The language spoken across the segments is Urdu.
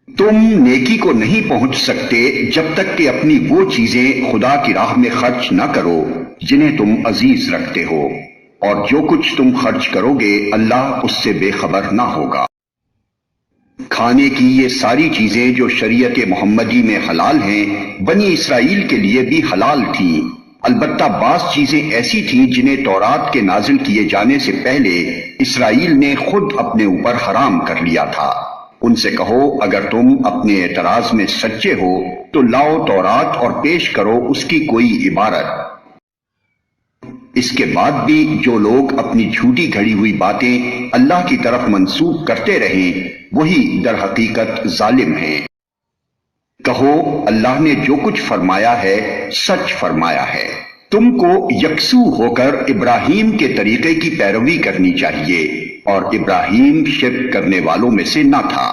تم نیکی کو نہیں پہنچ سکتے جب تک کہ اپنی وہ چیزیں خدا کی راہ میں خرچ نہ کرو جنہیں تم عزیز رکھتے ہو، اور جو کچھ تم خرچ کرو گے اللہ اس سے بے خبر نہ ہوگا۔ کھانے کی یہ ساری چیزیں جو شریعت محمدی میں حلال ہیں بنی اسرائیل کے لیے بھی حلال تھیں، البتہ بعض چیزیں ایسی تھیں جنہیں تورات کے نازل کیے جانے سے پہلے اسرائیل نے خود اپنے اوپر حرام کر لیا تھا۔ ان سے کہو اگر تم اپنے اعتراض میں سچے ہو تو لاؤ تورات اور پیش کرو اس کی کوئی عبارت۔ اس کے بعد بھی جو لوگ اپنی جھوٹی گھڑی ہوئی باتیں اللہ کی طرف منسوب کرتے رہیں وہی در حقیقت ظالم ہیں۔ کہو اللہ نے جو کچھ فرمایا ہے سچ فرمایا ہے، تم کو یکسو ہو کر ابراہیم کے طریقے کی پیروی کرنی چاہیے، اور ابراہیم شرک کرنے والوں میں سے نہ تھا۔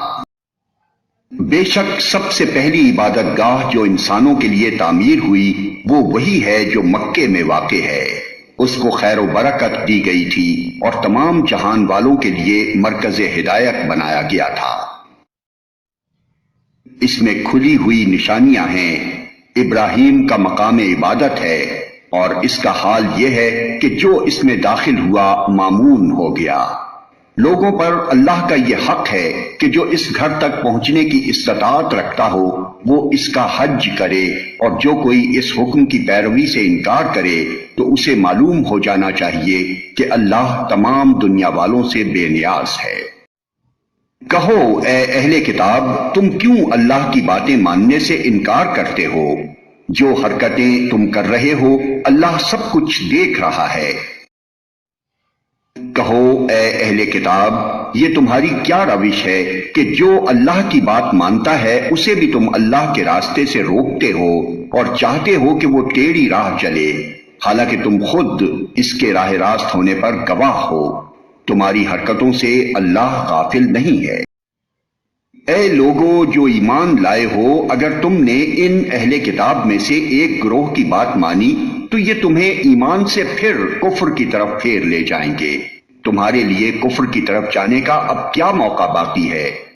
بے شک سب سے پہلی عبادت گاہ جو انسانوں کے لیے تعمیر ہوئی وہ وہی ہے جو مکے میں واقع ہے، اس کو خیر و برکت دی گئی تھی اور تمام جہان والوں کے لیے مرکز ہدایت بنایا گیا تھا۔ اس میں کھلی ہوئی نشانیاں ہیں، ابراہیم کا مقام عبادت ہے، اور اس کا حال یہ ہے کہ جو اس میں داخل ہوا مامون ہو گیا۔ لوگوں پر اللہ کا یہ حق ہے کہ جو اس گھر تک پہنچنے کی استطاعت رکھتا ہو وہ اس کا حج کرے، اور جو کوئی اس حکم کی پیروی سے انکار کرے تو اسے معلوم ہو جانا چاہیے کہ اللہ تمام دنیا والوں سے بے نیاز ہے۔ کہو اے اہل کتاب تم کیوں اللہ کی باتیں ماننے سے انکار کرتے ہو؟ جو حرکتیں تم کر رہے ہو اللہ سب کچھ دیکھ رہا ہے۔ کہو اے اہل کتاب یہ تمہاری کیا روش ہے کہ جو اللہ کی بات مانتا ہے اسے بھی تم اللہ کے راستے سے روکتے ہو اور چاہتے ہو کہ وہ ٹیڑھی راہ چلے، حالانکہ تم خود اس کے راہ راست ہونے پر گواہ ہو۔ تمہاری حرکتوں سے اللہ غافل نہیں ہے۔ اے لوگو جو ایمان لائے ہو اگر تم نے ان اہل کتاب میں سے ایک گروہ کی بات مانی تو یہ تمہیں ایمان سے پھر کفر کی طرف پھیر لے جائیں گے۔ تمہارے لیے کفر کی طرف جانے کا اب کیا موقع باقی ہے؟